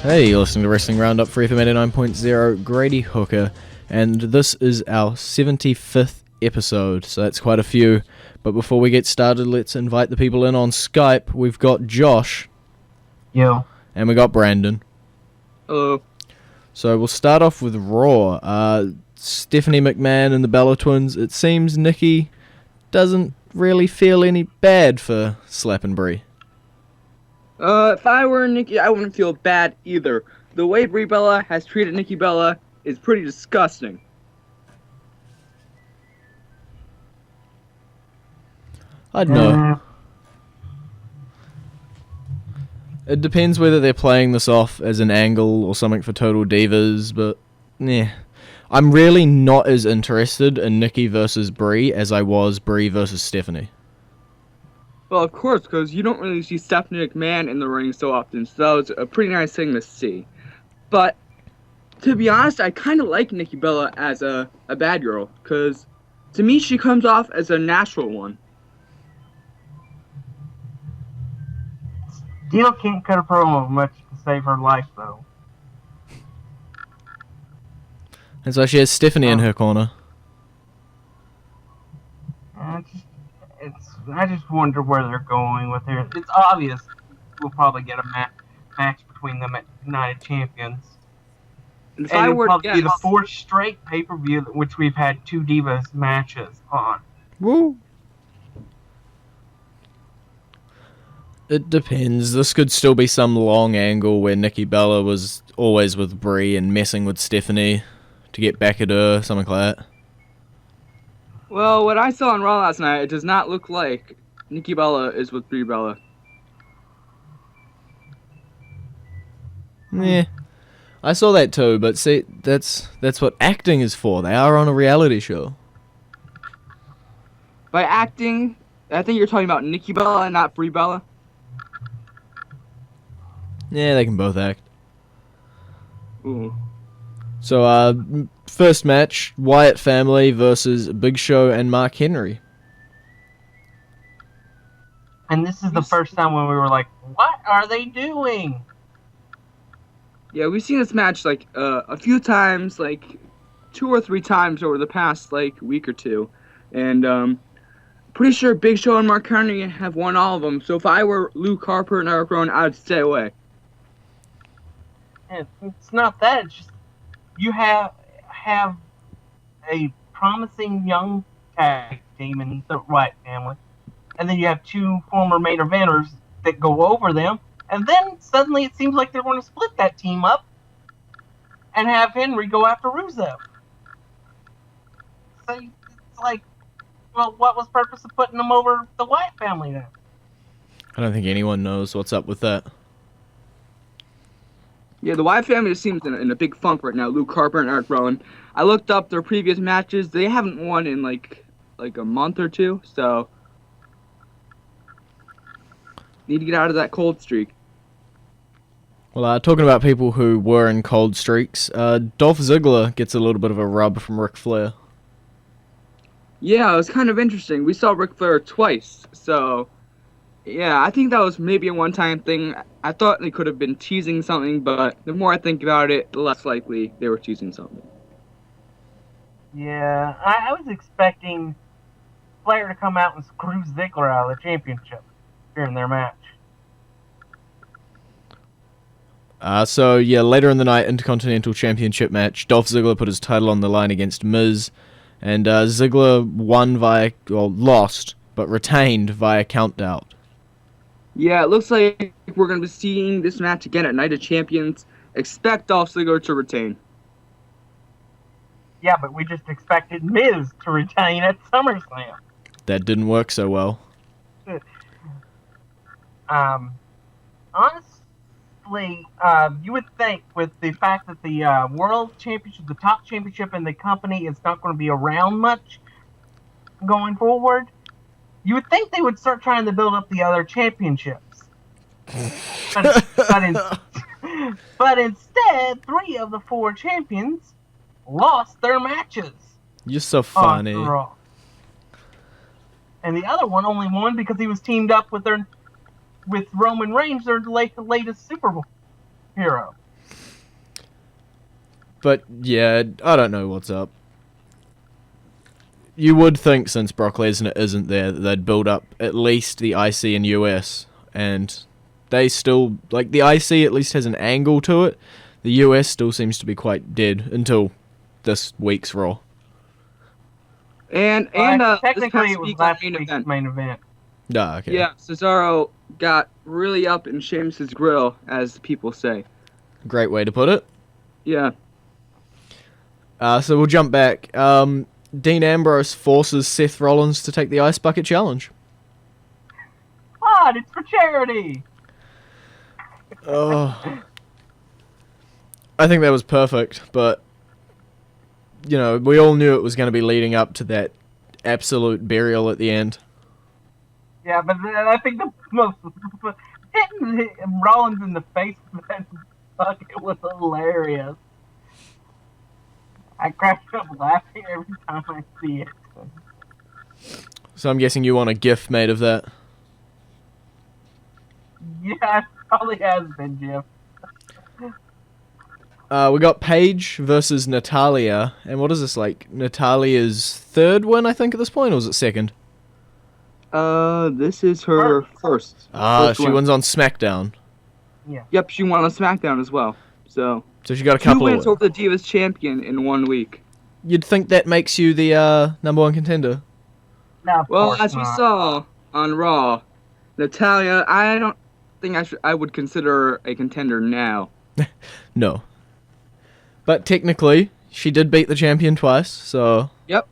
Hey, you're listening to Wrestling Roundup, FreeFM 89.0, Grady Hooker, and this is our 75th episode, so that's quite a few. But before we get started, let's invite the people in on Skype. We've got Josh. Yo. And we got Brandon. Hello. So we'll start off with Raw. Stephanie McMahon and the Bella Twins. It seems Nikki doesn't really feel any bad for slapping Brie. If I were Nikki, I wouldn't feel bad either. The way Brie Bella has treated Nikki Bella is pretty disgusting. I don't know. It depends whether they're playing this off as an angle or something for Total Divas, but yeah. I'm really not as interested in Nikki versus Brie as I was Brie versus Stephanie. Well, of course, because you don't really see Stephanie McMahon in the ring so often, so that was a pretty nice thing to see. But, to be honest, I kind of like Nikki Bella as a bad girl, because to me she comes off as a natural one. Still can't cut a promo much to save her life, though. And so she has Stephanie in her corner. I just wonder where they're going with her. It's obvious we'll probably get a match between them at United Champions. And it'll probably be the fourth straight pay-per-view which we've had two Divas matches on. Woo! It depends. This could still be some long angle where Nikki Bella was always with Brie and messing with Stephanie to get back at her, something like that. Well, what I saw on Raw last night, it does not look like Nikki Bella is with Brie Bella. Yeah, I saw that too, but see, that's what acting is for. They are on a reality show. By acting, I think you're talking about Nikki Bella and not Brie Bella. Yeah, they can both act. Ooh. So, first match, Wyatt family versus Big Show and Mark Henry. And this is the first time when we were like, what are they doing? Yeah, we've seen this match like a few times, like 2 or 3 times over the past like week or two, and pretty sure Big Show and Mark Henry have won all of them. So if I were Luke Harper and Eric Rowan, I'd stay away. And it's not that; it's just you have a promising young tag team in the Wyatt family, and then you have 2 former main eventers that go over them. And then suddenly it seems like they're going to split that team up and have Henry go after Rusev. So it's like, well, what was the purpose of putting them over the Wyatt family then? I don't think anyone knows what's up with that. Yeah, the Wyatt family just seems in a big funk right now. Luke Harper and Eric Rowan. I looked up their previous matches. They haven't won in like a month or two, so need to get out of that cold streak. Well, talking about people who were in cold streaks, Dolph Ziggler gets a little bit of a rub from Ric Flair. Yeah, it was kind of interesting. We saw Ric Flair twice, so yeah, I think that was maybe a one-time thing. I thought they could have been teasing something, but the more I think about it, the less likely they were teasing something. Yeah, I was expecting Flair to come out and screw Ziggler out of the championship during their match. So yeah, later in the night, Intercontinental Championship match, Dolph Ziggler put his title on the line against Miz, and Ziggler lost, but retained via count-out. Yeah, it looks like we're going to be seeing this match again at Night of Champions. Expect Dolph Ziggler to retain. Yeah, but we just expected Miz to retain at SummerSlam. That didn't work so well. Honestly, you would think with the fact that the World Championship, the top championship in the company is not going to be around much going forward, you would think they would start trying to build up the other championships. But instead, 3 of the 4 champions lost their matches. You're so funny. And the other one only won because he was teamed up with Roman Reigns, their latest superhero. But yeah, I don't know what's up. You would think since Brock Lesnar isn't there that they'd build up at least the IC and US, and they still, like, the IC at least has an angle to it. The US still seems to be quite dead until this week's Raw. And this technically past it was week on last main week's event. main event. Ah, okay. Yeah, Cesaro got really up in Sheamus' grill, as people say. Great way to put it. Yeah. So we'll jump back. Dean Ambrose forces Seth Rollins to take the Ice Bucket Challenge. God, it's for charity! Oh, I think that was perfect, but you know, we all knew it was going to be leading up to that absolute burial at the end. Yeah, but I think the most hitting Rollins in the face with that bucket was hilarious. I crack up laughing every time I see it. So I'm guessing you want a GIF made of that. Yeah, it probably has been, Jeff. We got Paige versus Natalia, and what is this, like, Natalia's third win, I think, at this point, or was it second? This is her first. She wins on SmackDown. Yeah. Yep, she won on SmackDown as well. So she got a 2 couple wins of... over the Divas champion in 1 week. You'd think that makes you the number one contender. No, Well, as we saw on Raw, Natalia, I don't think I would consider her a contender now. No. But technically, she did beat the champion twice, so... Yep.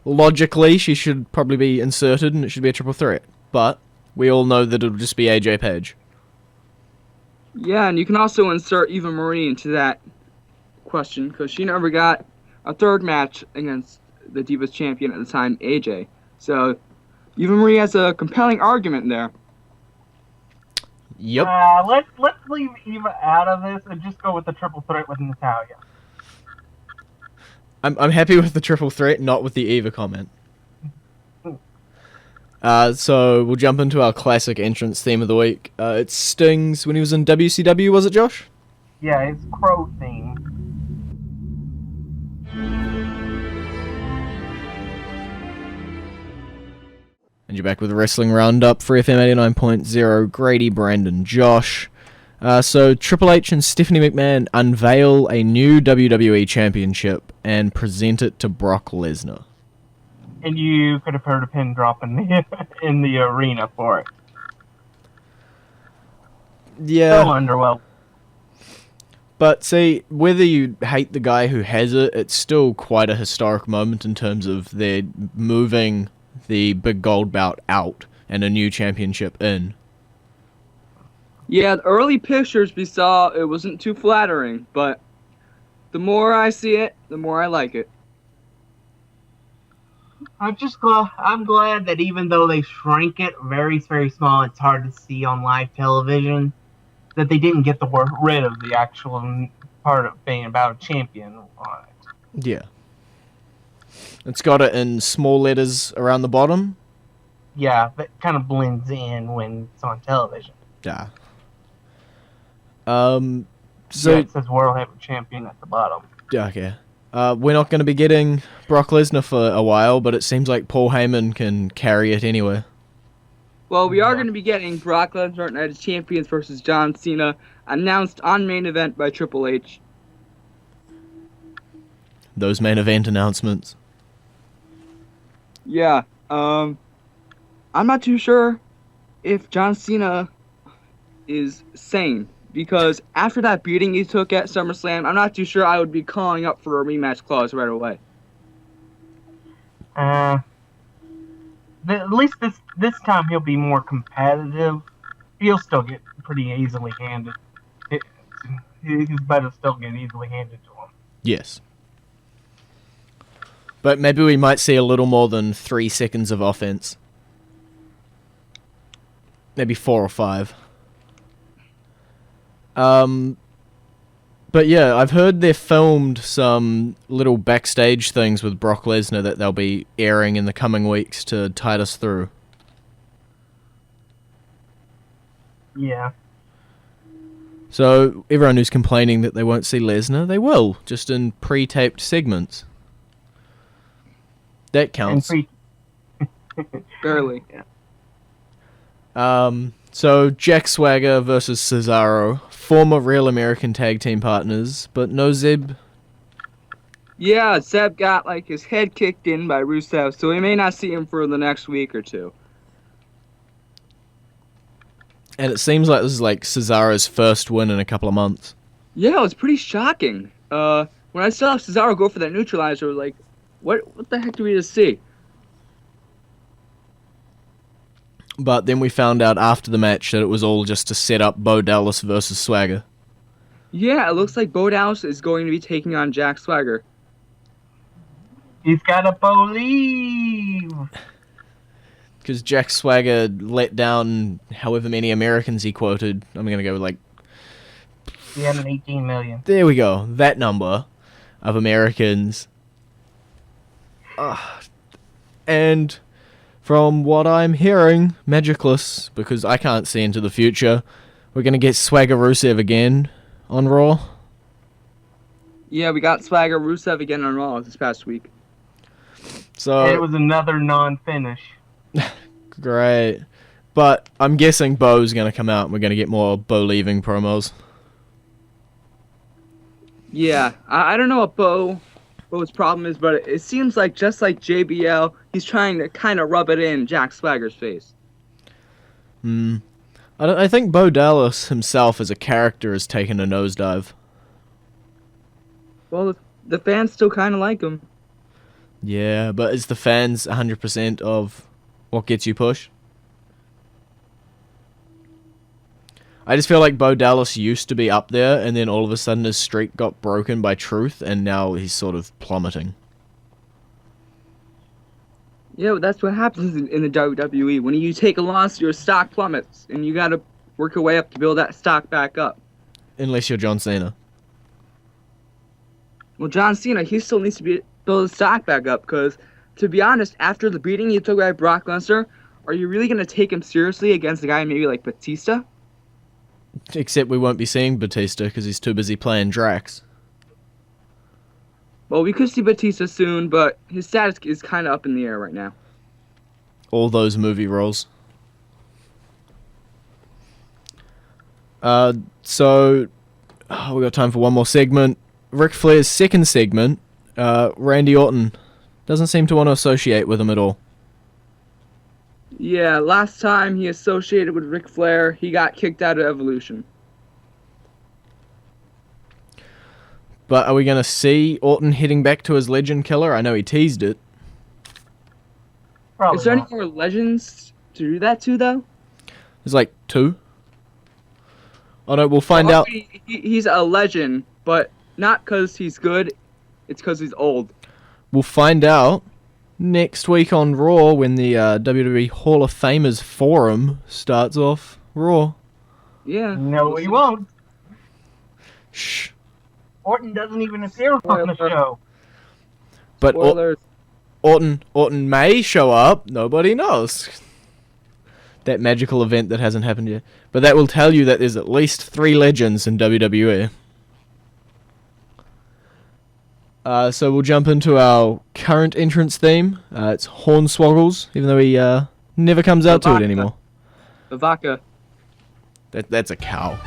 Logically, she should probably be inserted and it should be a triple threat. But we all know that it'll just be AJ Page. Yeah, and you can also insert Eva Marie into that question, because she never got a third match against the Divas champion at the time, AJ. So, Eva Marie has a compelling argument there. Yep. Let's leave Eva out of this and just go with the triple threat with Natalia. I'm happy with the triple threat, not with the Eva comment. So we'll jump into our classic entrance theme of the week. It's Sting's when he was in WCW, was it, Josh? Yeah, it's Crow theme. And you're back with Wrestling Roundup, FreeFM 89.0, Grady, Brandon, Josh. So Triple H and Stephanie McMahon unveil a new WWE Championship and present it to Brock Lesnar. And you could have heard a pin drop in the arena for it. Yeah. So underwhelming. But see, whether you hate the guy who has it, it's still quite a historic moment in terms of they're moving the big gold bout out and a new championship in. Yeah, the early pictures we saw, it wasn't too flattering, but the more I see it, the more I like it. I'm glad that even though they shrank it very, very small, it's hard to see on live television, that they didn't get rid of the actual part of being about a champion on it. Yeah. It's got it in small letters around the bottom. Yeah, that kind of blends in when it's on television. Yeah. So yeah, it says World Heavyweight Champion at the bottom. Okay. We're not going to be getting Brock Lesnar for a while, but it seems like Paul Heyman can carry it anyway. Well, we are going to be getting Brock Lesnar United Champions versus John Cena, announced on main event by Triple H. Those main event announcements. Yeah, I'm not too sure if John Cena is sane, because after that beating he took at SummerSlam, I'm not too sure I would be calling up for a rematch clause right away. At least this time he'll be more competitive. He'll still get pretty easily handed. His better still get easily handed to him. Yes. But maybe we might see a little more than 3 seconds of offense. Maybe 4 or 5. But yeah, I've heard they filmed some little backstage things with Brock Lesnar that they'll be airing in the coming weeks to tide us through. Yeah. So everyone who's complaining that they won't see Lesnar, they will, just in pre-taped segments. That And counts. Barely. So Jack Swagger versus Cesaro, former Real American Tag Team partners, but no Zeb. Yeah, Zeb got like his head kicked in by Rusev, so we may not see him for the next week or two. And it seems like this is like Cesaro's first win in a couple of months. Yeah, it was pretty shocking. When I saw Cesaro go for that neutralizer, I was like, what the heck do we just see? But then we found out after the match that it was all just to set up Bo Dallas versus Swagger. Yeah, it looks like Bo Dallas is going to be taking on Jack Swagger. He's got to believe. Because Jack Swagger let down however many Americans he quoted. I'm going to go with like... 318 million. There we go. That number of Americans. And from what I'm hearing, Magicless, because I can't see into the future, we're going to get Swagger Rusev again on Raw. Yeah, we got Swagger Rusev again on Raw this past week. So And it was another non-finish. great. But I'm guessing Bo's going to come out and we're going to get more Bo leaving promos. Yeah, I don't know what Bo's problem is, but it seems like just like JBL, he's trying to kind of rub it in Jack Swagger's face. I think Bo Dallas himself as a character has taken a nosedive. Well, the fans still kind of like him. Yeah, but is the fans 100% of what gets you pushed? I just feel like Bo Dallas used to be up there, and then all of a sudden his streak got broken by Truth, and now he's sort of plummeting. Yeah, but that's what happens in the WWE. When you take a loss, your stock plummets, and you got to work your way up to build that stock back up. Unless you're John Cena. Well, John Cena, he still needs to build his stock back up, because, to be honest, after the beating you took by Brock Lesnar, are you really going to take him seriously against a guy maybe like Batista? Except we won't be seeing Batista because he's too busy playing Drax. Well, we could see Batista soon, but his status is kind of up in the air right now. All those movie roles. So we got time for one more segment. Ric Flair's second segment. Randy Orton doesn't seem to want to associate with him at all. Yeah, last time he associated with Ric Flair, he got kicked out of Evolution. But are we going to see Orton heading back to his legend killer? I know he teased it. Probably Is there not. any more legends to do that to, though? There's like 2. Oh no, we'll find Well, out. He's a legend, but not because he's good, it's because he's old. We'll find out next week on Raw when the WWE Hall of Famers Forum starts off Raw. Yeah. No, he won't. Shh. Orton doesn't even appear on the show. But Spoilers. Orton may show up. Nobody knows. That magical event that hasn't happened yet. But that will tell you that there's at least 3 legends in WWE. So we'll jump into our current entrance theme. It's Hornswoggles, even though he never comes out to it anymore. Vaca. That's a cow.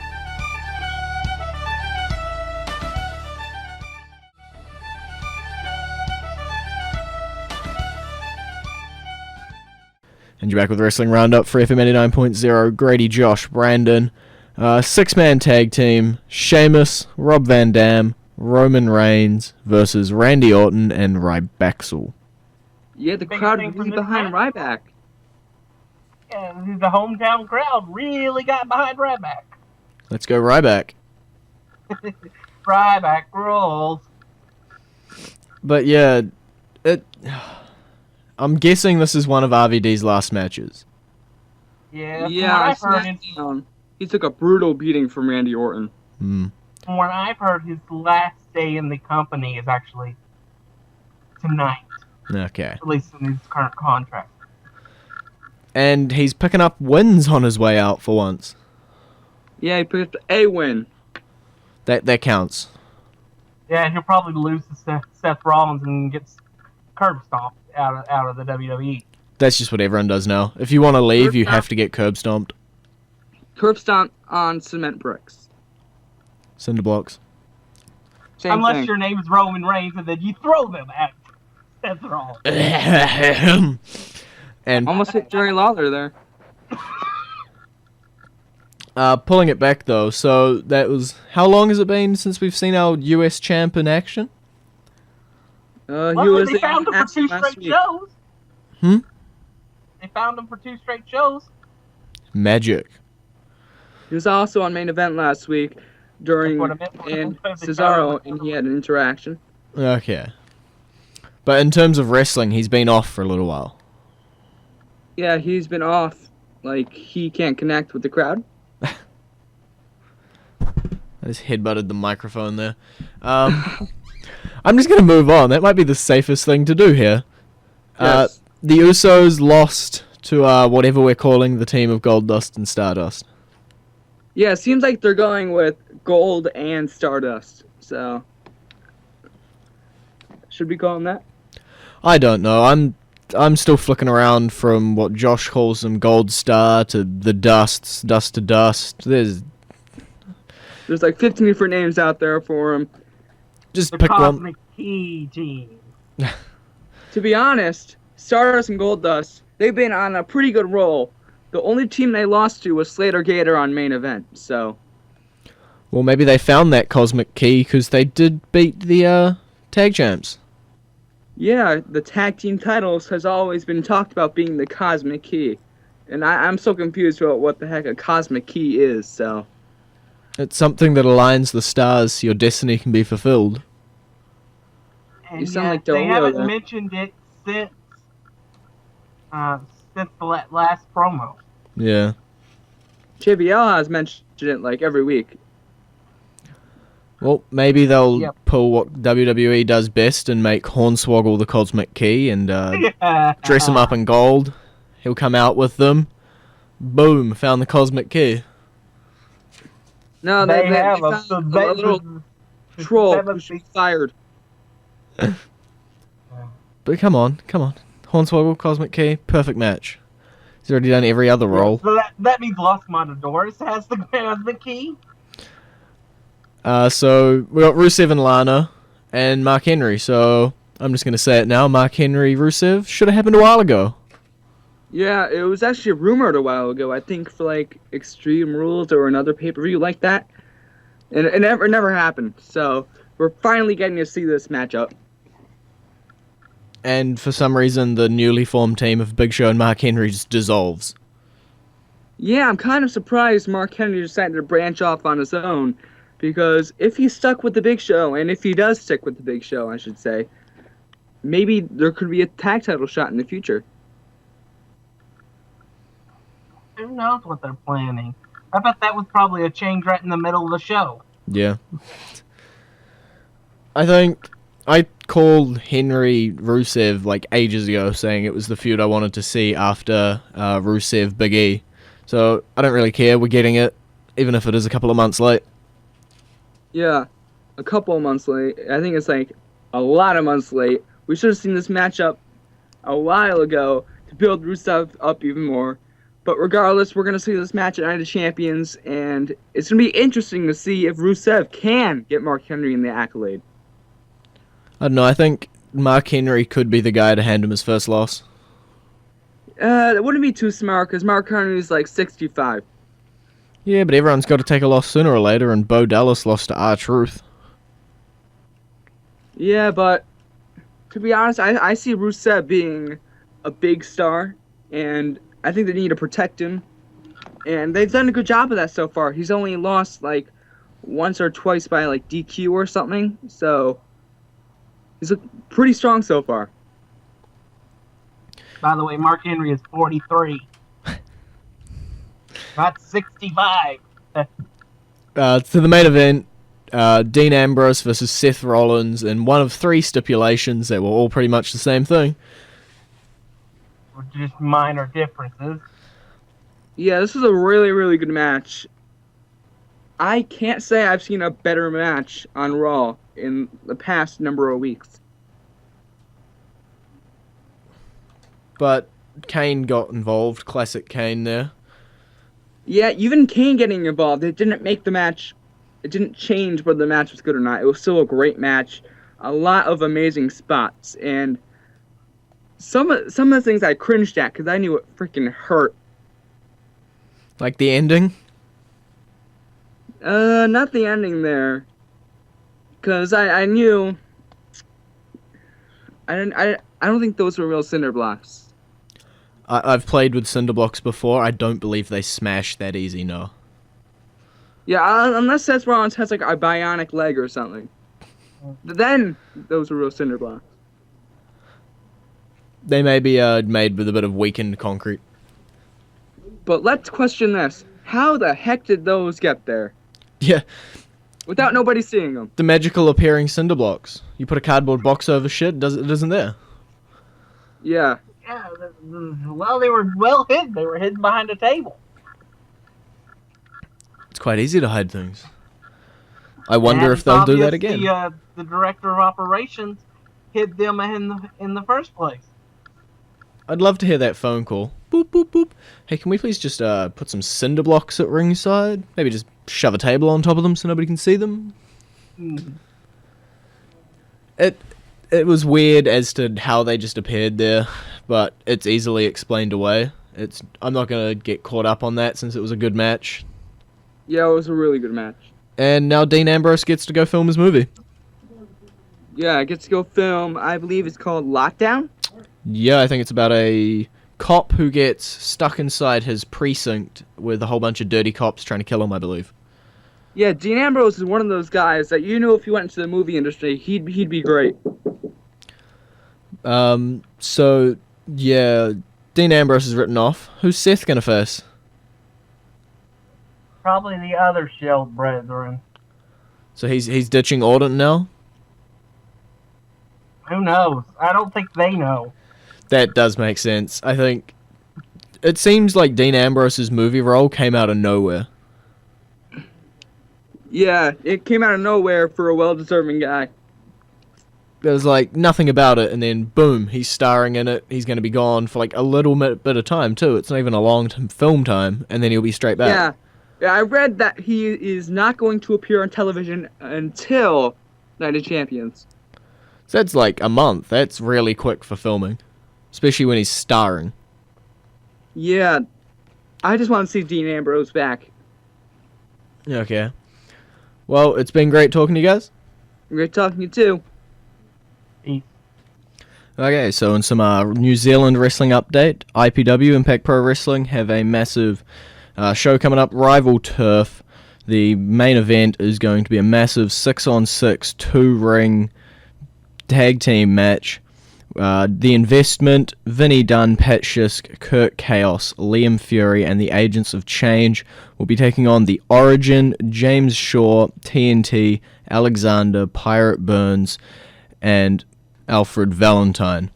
And you're back with Wrestling Roundup, FreeFM 89.0, Grady, Josh, Brandon. 6-man tag team, Sheamus, Rob Van Dam, Roman Reigns versus Randy Orton and Rybaxel. Yeah, the Biggest crowd thing really from this behind match? Ryback. Yeah, the hometown crowd really got behind Ryback. Let's go Ryback. Ryback rules. But yeah, I'm guessing this is one of RVD's last matches. Yeah, Yeah, I from what I've heard, SmackDown. He took a brutal beating from Randy Orton. from what I've heard, his last day in the company is actually tonight, Okay. at least in his current contract. And he's picking up wins on his way out for once. Yeah, he picked up a win. That counts. Yeah, he'll probably lose to Seth Rollins and gets curb stomped out of the WWE. That's just what everyone does now. If you want to leave, Curb you stomp. have to get curb stomped. Curb stomp on cement bricks. Cinder blocks. Same Unless thing. your name is Roman Reigns and then you throw them at Seth Rollins. And Almost hit Jerry Lawler there. pulling it back though, so that was, how long has it been since we've seen our US champ in action? He Well, was they found him for action 2 last straight week. shows. Hmm? They found him for 2 straight shows. Magic. He was also on main event last week during That's what I meant. and They found Cesaro, him. and he had an interaction. Okay. But in terms of wrestling, he's been off for a little while. Yeah, he's been off. Like, he can't connect with the crowd. I just headbutted the microphone there. I'm just going to move on. That might be the safest thing to do here. Yes. The Usos lost to whatever we're calling the team of Goldust and Stardust. Yeah, it seems like they're going with Gold and Stardust. So, should we call them that? I don't know. I'm still flicking around from what Josh calls them, Gold Star to the Dusts, Dust to Dust. There's There's 15 different names out there for them. just The pick one. Cosmic Key team. To be honest, Stardust and Goldust, they've been on a pretty good roll. The only team they lost to was Slater Gator on main event. So, Well, maybe they found that Cosmic Key because they did beat the tag champs. yeah, the tag team titles has always been talked about being the Cosmic Key. And I'm so confused about what the heck a Cosmic Key is, so. It's something that aligns the stars so your destiny can be fulfilled. And You sound yet like Del they Rio haven't there. mentioned it since the last promo. Yeah. JBL has mentioned it every week. Well, maybe they'll Yep. pull what WWE does best and make Hornswoggle the Cosmic Key and dress him up in gold. He'll come out with them. Boom, found the Cosmic Key. No, They they have found so a little troll that who must should be- be fired. But come on. Hornswoggle, Cosmic Key, perfect match. He's already done every other role. So that means Los Matadores has the Cosmic Key. So we got Rusev and Lana and Mark Henry. So I'm just going to say it now. Mark Henry, Rusev should have happened a while ago. Yeah, it was actually rumored a while ago. I think for Extreme Rules or another pay-per-view like that, and it never happened. So we're finally getting to see this matchup. And for some reason, the newly formed team of Big Show and Mark Henry just dissolves. Yeah, I'm kind of surprised Mark Henry decided to branch off on his own, because if he's stuck with the Big Show, and if he does stick with the Big Show, I should say, maybe there could be a tag title shot in the future. Who knows what they're planning? I bet that was probably a change right in the middle of the show. Yeah. I think I called Henry Rusev ages ago, saying it was the feud I wanted to see after Rusev Big E. So I don't really care. We're getting it, even if it is a couple of months late. Yeah, a couple of months late. I think it's a lot of months late. We should have seen this matchup a while ago to build Rusev up even more. But regardless, we're going to see this match at Night of Champions, and it's going to be interesting to see if Rusev can get Mark Henry in the accolade. I don't know. I think Mark Henry could be the guy to hand him his first loss. That wouldn't be too smart, because Mark Henry's 65. Yeah, but everyone's got to take a loss sooner or later, and Bo Dallas lost to R-Truth. Yeah, but to be honest, I see Rusev being a big star, and I think they need to protect him. And they've done a good job of that so far. He's only lost once or twice by DQ or something, so he's pretty strong so far. By the way, Mark Henry is 43. Not 65. To the main event, Dean Ambrose versus Seth Rollins, in one of 3 stipulations that were all pretty much the same thing. Just minor differences. Yeah, this was a really, really good match. I can't say I've seen a better match on Raw in the past number of weeks. But Kane got involved. Classic Kane there. Yeah, even Kane getting involved, it didn't make the match, it didn't change whether the match was good or not. It was still a great match, a lot of amazing spots, and some of the things I cringed at because I knew it freaking hurt. Like the ending? Not the ending there, because I knew, I don't think those were real cinder blocks. I've played with cinder blocks before. I don't believe they smash that easy, no. Yeah, unless Seth Rollins has like a bionic leg or something. Then those were real cinder blocks. They may be made with a bit of weakened concrete. But let's question this. How the heck did those get there? Yeah, Without nobody seeing them. the magical appearing cinder blocks. You put a cardboard box over shit, it isn't there. Yeah. Yeah, well, they were well hidden. They were hidden behind a table. It's quite easy to hide things. I wonder And if they'll do that obviously, again. The director of operations hid them in the first place. I'd love to hear that phone call. Boop, boop, boop. Hey, can we please just put some cinder blocks at ringside? Maybe just shove a table on top of them so nobody can see them? Hmm. It was weird as to how they just appeared there, but it's easily explained away. I'm not going to get caught up on that since it was a good match. Yeah, it was a really good match. And now Dean Ambrose gets to go film his movie. Yeah, I get to go film, I believe it's called Lockdown? Yeah, I think it's about a cop who gets stuck inside his precinct with a whole bunch of dirty cops trying to kill him, I believe. Yeah, Dean Ambrose is one of those guys that if he went into the movie industry, he'd be great. So, yeah, Dean Ambrose is written off. Who's Seth gonna face? Probably the other Shield brethren. So he's ditching Orton now? Who knows? I don't think they know. That does make sense. I think it seems like Dean Ambrose's movie role came out of nowhere. Yeah, it came out of nowhere for a well-deserving guy. There was like nothing about it, and then boom, he's starring in it. He's going to be gone for like a little bit of time too. It's not even a long film time, and then he'll be straight back. Yeah, I read that he is not going to appear on television until Night of Champions. So that's like a month. That's really quick for filming, especially when he's starring. Yeah, I just want to see Dean Ambrose back. Okay. Well, it's been great talking to you guys. Great talking to you too. Okay, so in some New Zealand wrestling update, IPW, Impact Pro Wrestling, have a massive show coming up, Rival Turf. The main event is going to be a massive 6-on-6 two-ring tag team match. The Investment, Vinny Dunn, Pat Shisk, Kurt Chaos, Liam Fury, and the Agents of Change will be taking on The Origin, James Shaw, TNT, Alexander, Pirate Burns, and Alfred Valentine.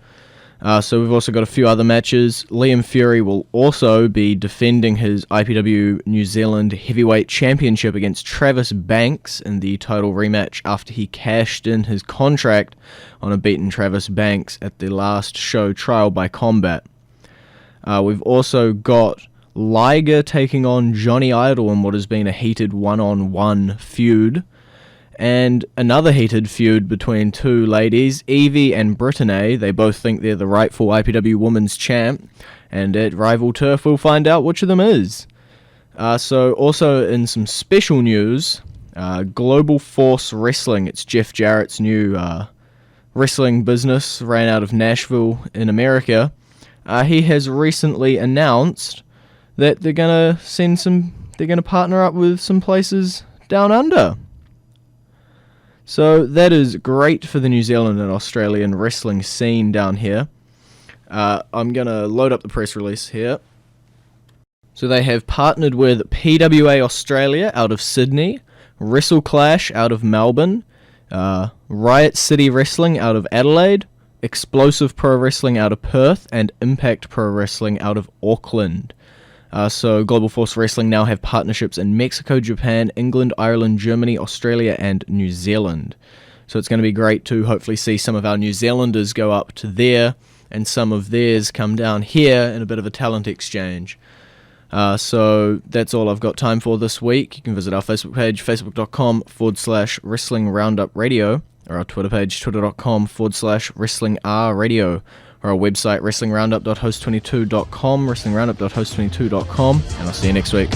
So we've also got a few other matches. Liam Fury will also be defending his IPW New Zealand Heavyweight Championship against Travis Banks in the title rematch after he cashed in his contract on a beaten Travis Banks at the last show Trial by Combat. We've also got Liger taking on Johnny Idol in what has been a heated one-on-one feud. And another heated feud between two ladies, Evie and Brittany. They both think they're the rightful IPW Women's Champ, and at Rival Turf we'll find out which of them is. So also in some special news, Global Force Wrestling, it's Jeff Jarrett's new wrestling business, ran out of Nashville in America. He has recently announced that they're gonna partner up with some places down under. So that is great for the New Zealand and Australian wrestling scene down here. I'm going to load up the press release here. So they have partnered with PWA Australia out of Sydney, Wrestle Clash out of Melbourne, Riot City Wrestling out of Adelaide, Explosive Pro Wrestling out of Perth, and Impact Pro Wrestling out of Auckland. So Global Force Wrestling now have partnerships in Mexico, Japan, England, Ireland, Germany, Australia, and New Zealand. So it's going to be great to hopefully see some of our New Zealanders go up to there and some of theirs come down here in a bit of a talent exchange. So that's all I've got time for this week. You can visit our Facebook page, facebook.com/Wrestling Roundup Radio, or our Twitter page, twitter.com/Wrestling R Radio, or our website, wrestlingroundup.host22.com, wrestlingroundup.host22.com, and I'll see you next week.